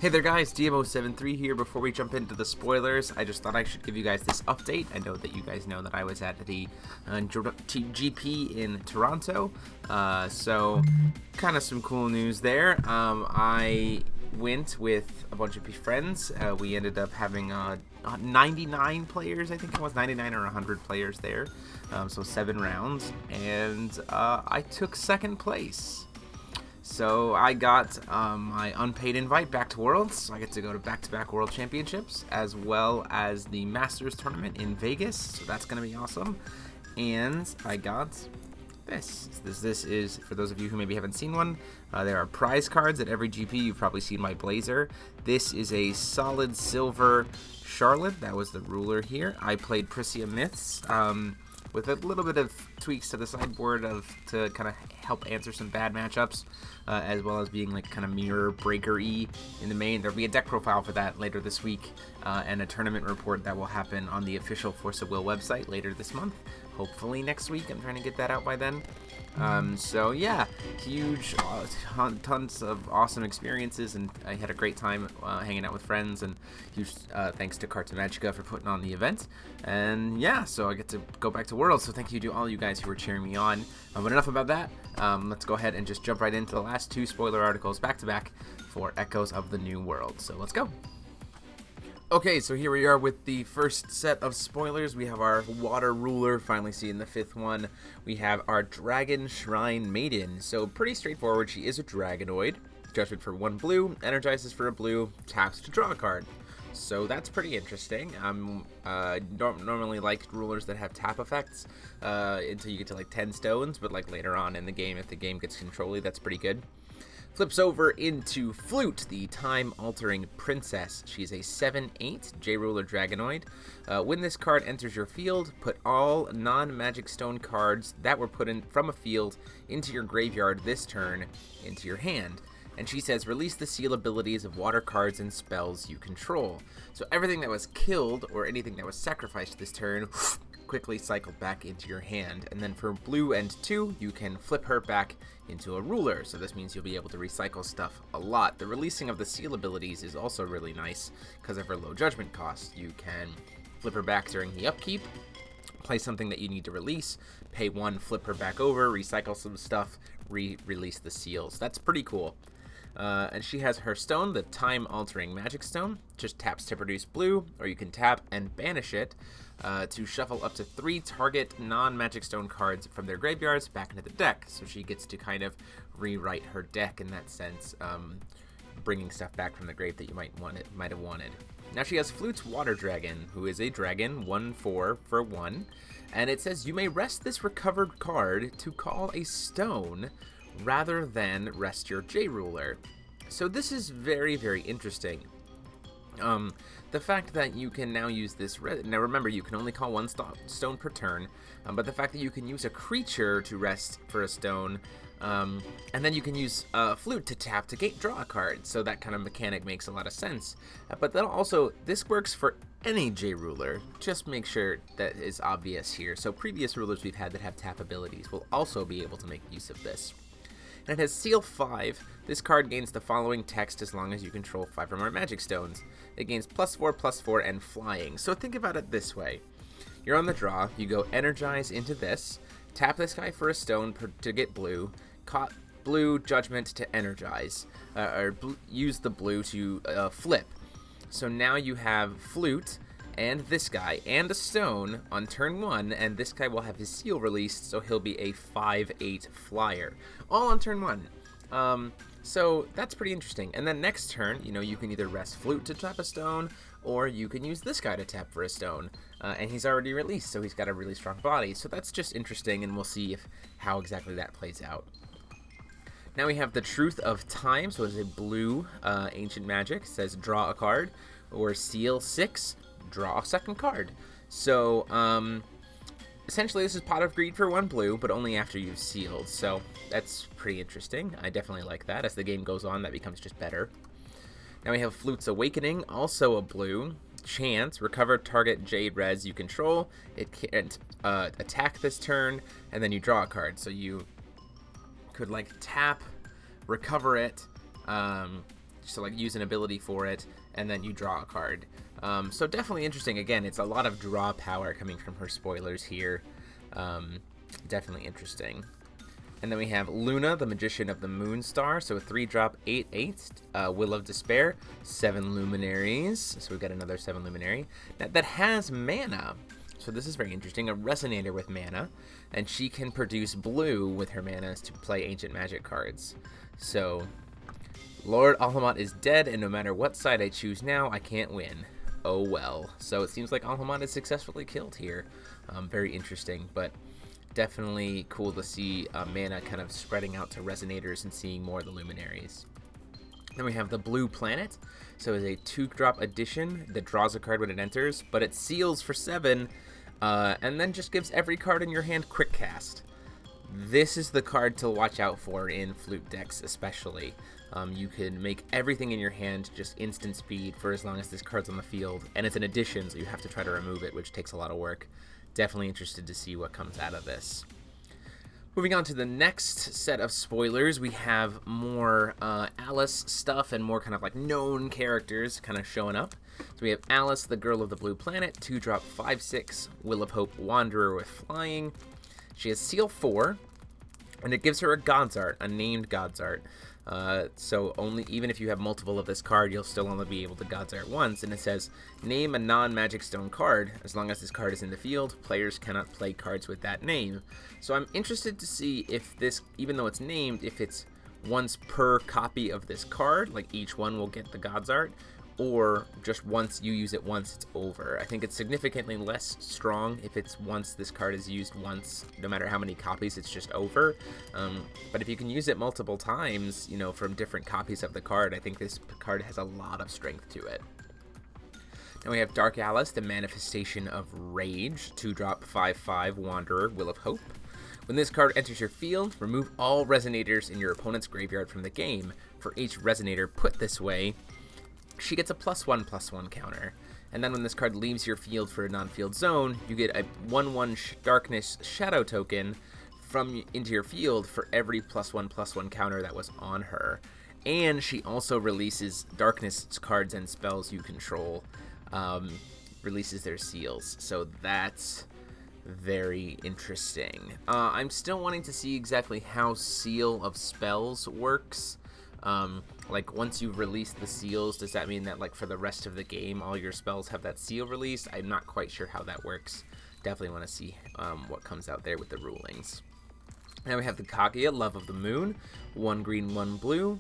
Hey there guys, DMO73 here. Before we jump into the spoilers, I just thought I should give you guys this update. I know that you guys know that I was at the GP in Toronto, so kind of some cool news there. I went with a bunch of friends. We ended up having 99 players, I think it was 99 or 100 players there, so 7 rounds, and I took second place. So I got my unpaid invite back to Worlds, so I get to go to back-to-back World Championships, as well as the Masters Tournament in Vegas, so that's going to be awesome. And I got this. This is, for those of you who maybe haven't seen one, there are prize cards at every GP. You've probably seen my blazer. This is a solid silver Charlotte. That was the ruler here. I played Prissy Myths, with a little bit of tweaks to the sideboard to kind of help answer some bad matchups, as well as being like kind of mirror breaker-y in the main. There'll be a deck profile for that later this week, and a tournament report that will happen on the official Force of Will website later this month. Hopefully next week. I'm trying to get that out by then. So yeah, huge, tons of awesome experiences, and I had a great time hanging out with friends, and huge thanks to Carta Magica for putting on the event. And yeah, so I get to go back to Worlds, so thank you to all you guys who are cheering me on. But enough about that. Let's go ahead and just jump right into the last 2 spoiler articles back to back for Echoes of the New World. So let's go. Okay, so here we are with the first set of spoilers. We have our water ruler, finally seeing the 5th one. We have our Dragon Shrine Maiden. So pretty straightforward. She is a Dragonoid. Judgment for 1 blue, energizes for a blue, taps to draw a card. So that's pretty interesting. Don't normally like rulers that have tap effects until you get to like 10 stones, but like later on in the game, if the game gets control-y, that's pretty good. Flips over into Flute, the time-altering princess. She's a 7/8 J-Ruler Dragonoid. When this card enters your field, put all non-Magic Stone cards that were put in from a field into your graveyard this turn into your hand. And she says, release the seal abilities of water cards and spells you control. So everything that was killed or anything that was sacrificed this turn quickly cycled back into your hand. And then for blue and 2, you can flip her back into a ruler. So this means you'll be able to recycle stuff a lot. The releasing of the seal abilities is also really nice because of her low judgment cost. You can flip her back during the upkeep, play something that you need to release, pay 1, flip her back over, recycle some stuff, release the seals. That's pretty cool. And she has her stone, the time-altering magic stone. Just taps to produce blue, or you can tap and banish it to shuffle up to 3 target non-magic stone cards from their graveyards back into the deck. So she gets to kind of rewrite her deck in that sense, bringing stuff back from the grave that you might have wanted. Now she has Flute's Water Dragon, who is a dragon, 1/4 for 1, and it says you may rest this recovered card to call a stone rather than rest your J-Ruler. So this is very, very interesting. The fact that you can now use this, now remember you can only call 1 stone per turn, but the fact that you can use a creature to rest for a stone, and then you can use Flute to tap to draw a card, so that kind of mechanic makes a lot of sense. But then also, this works for any J-Ruler, just make sure that is obvious here. So previous rulers we've had that have tap abilities will also be able to make use of this. And it has Seal 5. This card gains the following text as long as you control 5 or more magic stones. It gains +4/+4 and flying. So think about it this way. You're on the draw, you go energize into this, tap this guy for a stone to get blue, blue judgment to energize, use the blue to flip. So now you have Flute and this guy and a stone on turn 1, and this guy will have his seal released, so he'll be a 5/8 flyer, all on turn 1. So that's pretty interesting. And then next turn, you can either rest Flute to tap a stone, or you can use this guy to tap for a stone, and he's already released, so he's got a really strong body. So that's just interesting, and we'll see how exactly that plays out. Now we have the Truth of Time, so it's a blue ancient magic. It says draw a card, or seal 6, draw a second card. So essentially this is Pot of Greed for 1 blue, but only after you've sealed. So that's pretty interesting. I definitely like that. As the game goes on, that becomes just better. Now we have Flutes Awakening, also a blue. Chance, recover target Jade res you control. It can't attack this turn, and then you draw a card. So you could like tap, recover it, so like use an ability for it, and then you draw a card. So definitely interesting. Again, it's a lot of draw power coming from her spoilers here. Definitely interesting. And then we have Luna, the Magician of the Moonstar. So a 3-drop, 8/8, Will of Despair, 7 Luminaries. So we've got another 7 Luminary. That has mana. So this is very interesting. A Resonator with mana. And she can produce blue with her mana to play Ancient Magic cards. So Lord Alhamot is dead, and no matter what side I choose now, I can't win. Oh well. So it seems like Alhamot is successfully killed here. Very interesting, but definitely cool to see mana kind of spreading out to Resonators and seeing more of the Luminaries. Then we have the Blue Planet. So it's a 2-drop addition that draws a card when it enters, but it seals for 7, and then just gives every card in your hand quick cast. This is the card to watch out for in Flute decks especially. You can make everything in your hand just instant speed for as long as this card's on the field, and it's an addition, so you have to try to remove it, which takes a lot of work. Definitely interested to see what comes out of this. Moving on to the next set of spoilers, we have more Alice stuff and more kind of like known characters kind of showing up. So we have Alice, the Girl of the Blue Planet, 2-drop, 5/6, Will of Hope Wanderer with Flying. She has Seal 4, and it gives her a God's Art, a named God's Art. So even if you have multiple of this card, you'll still only be able to God's Art once, and it says, name a non-Magic Stone card. As long as this card is in the field, players cannot play cards with that name. So I'm interested to see if this, even though it's named, if it's once per copy of this card, like each one will get the God's Art, or just once you use it once, it's over. I think it's significantly less strong if it's once this card is used once, no matter how many copies, it's just over. But if you can use it multiple times, you know, from different copies of the card, I think this card has a lot of strength to it. Now we have Dark Alice, the Manifestation of Rage, 2-drop, 5/5, Wanderer, Will of Hope. When this card enters your field, remove all Resonators in your opponent's graveyard from the game. For each Resonator put this way, she gets a +1/+1 counter. And then when this card leaves your field for a non-field zone, you get a 1/1 Darkness Shadow token into your field for every +1/+1 counter that was on her. And she also releases Darkness cards and spells you control, releases their seals. So that's very interesting. I'm still wanting to see exactly how Seal of Spells works. Like once you release the seals, does that mean that like for the rest of the game all your spells have that seal released? I'm not quite sure how that works. Definitely want to see what comes out there with the rulings. Now we have the Kaguya, Love of the Moon, 1 green, 1 blue,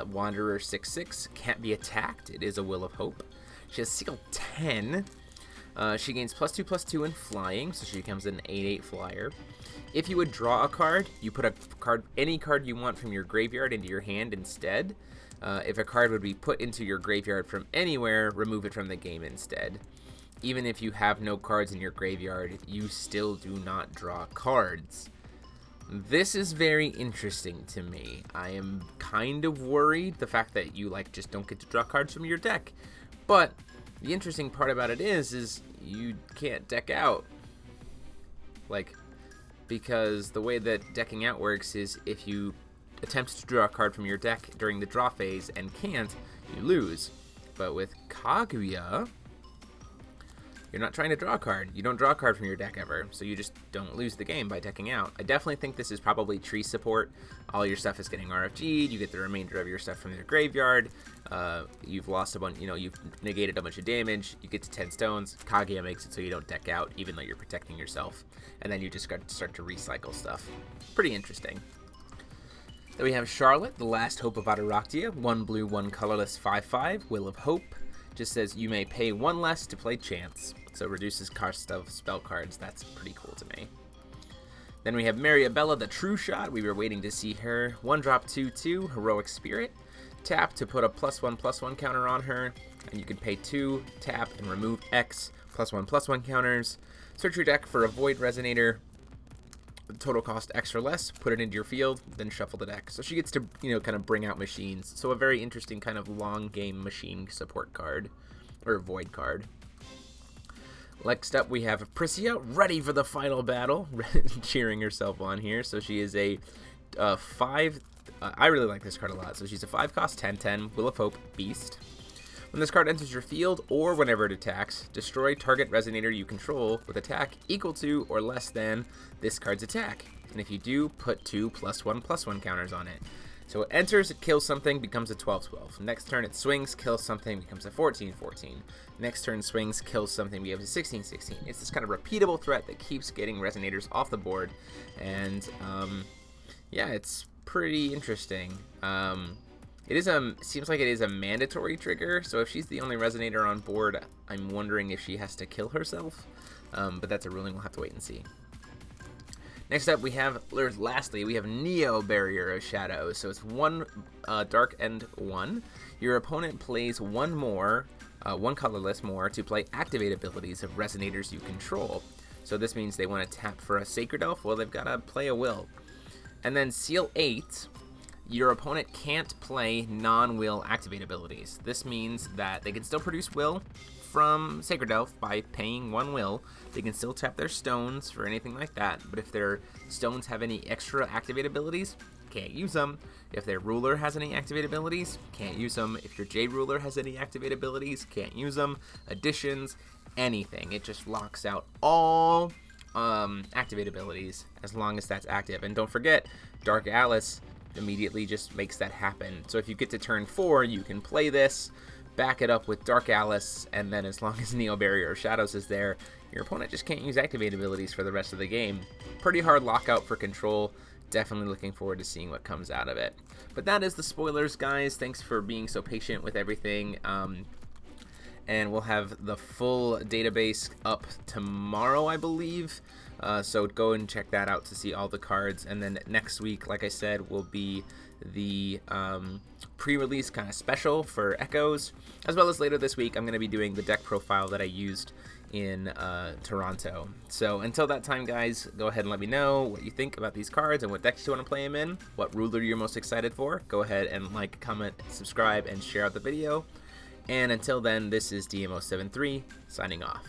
Wanderer 6/6, can't be attacked, it is a Will of Hope. She has Seal 10. She gains +2/+2 in flying, so she becomes an 8/8 flyer. If you would draw a card, you put any card you want from your graveyard into your hand instead. If a card would be put into your graveyard from anywhere, remove it from the game instead. Even if you have no cards in your graveyard, you still do not draw cards. This is very interesting to me. I am kind of worried the fact that you like just don't get to draw cards from your deck. But the interesting part about it is you can't deck out. Like, because the way that decking out works is if you attempt to draw a card from your deck during the draw phase and can't, you lose. But with Kaguya, you're not trying to draw a card. You don't draw a card from your deck ever, so you just don't lose the game by decking out. I definitely think this is probably tree support. All your stuff is getting RFG'd, you get the remainder of your stuff from your graveyard, you've lost a bunch, you've negated a bunch of damage, you get to 10 stones, Kaguya makes it so you don't deck out, even though you're protecting yourself, and then you just start to recycle stuff. Pretty interesting. Then we have Charlotte, the Last Hope of Ataraktia, 1 blue, 1 colorless, 5/5, Will of Hope. Just says you may pay 1 less to play Chance, so reduces cost of spell cards. That's pretty cool to me. Then we have Mariabella, the True Shot. We were waiting to see her. 1-drop, 2/2, Heroic Spirit. Tap to put a +1/+1 counter on her, and you can pay 2, tap, and remove X +1/+1 counters. Search your deck for a Void Resonator. Total cost X or less, put it into your field, then shuffle the deck. So she gets to, kind of bring out machines. So a very interesting kind of long game machine support card, or void card. Next up we have Prissy, ready for the final battle, cheering herself on here. So she is a 5 I really like this card a lot. So she's a 5-cost 10/10 Will of Hope Beast. When this card enters your field, or whenever it attacks, destroy target Resonator you control with attack equal to or less than this card's attack. And if you do, put 2 +1/+1 counters on it. So it enters, it kills something, becomes a 12/12. Next turn it swings, kills something, becomes a 14/14. Next turn swings, kills something, becomes a 16/16. It's this kind of repeatable threat that keeps getting Resonators off the board. And yeah, it's pretty interesting. It is seems like it is a mandatory trigger, so if she's the only Resonator on board, I'm wondering if she has to kill herself. But that's a ruling we'll have to wait and see. Next up, lastly, we have Neo Barrier of Shadows. So it's 1 dark and 1. Your opponent plays one colorless more to play activate abilities of Resonators you control. So this means they want to tap for a Sacred Elf. Well, they've got to play a Will. And then Seal 8. Your opponent can't play non-will activate abilities. This means that they can still produce Will from Sacred Elf by paying 1 Will. They can still tap their stones for anything like that, but if their stones have any extra activate abilities, can't use them. If their ruler has any activate abilities, can't use them. If your Jade Ruler has any activate abilities, can't use them. Additions, anything. It just locks out all activate abilities as long as that's active. And don't forget, Dark Alice immediately just makes that happen. So if you get to turn 4, you can play this, back it up with Dark Alice, and then as long as Neo Barrier of Shadows is there, your opponent just can't use activate abilities for the rest of the game. Pretty hard lockout for control. Definitely looking forward to seeing what comes out of it. But that is the spoilers, guys. Thanks for being so patient with everything. And we'll have the full database up tomorrow, I believe. So go and check that out to see all the cards. And then next week, like I said, will be the pre-release kind of special for Echoes. As well as later this week, I'm going to be doing the deck profile that I used in Toronto. So until that time, guys, go ahead and let me know what you think about these cards and what decks you want to play them in, what ruler you're most excited for. Go ahead and like, comment, subscribe, and share out the video. And until then, this is DMO73 signing off.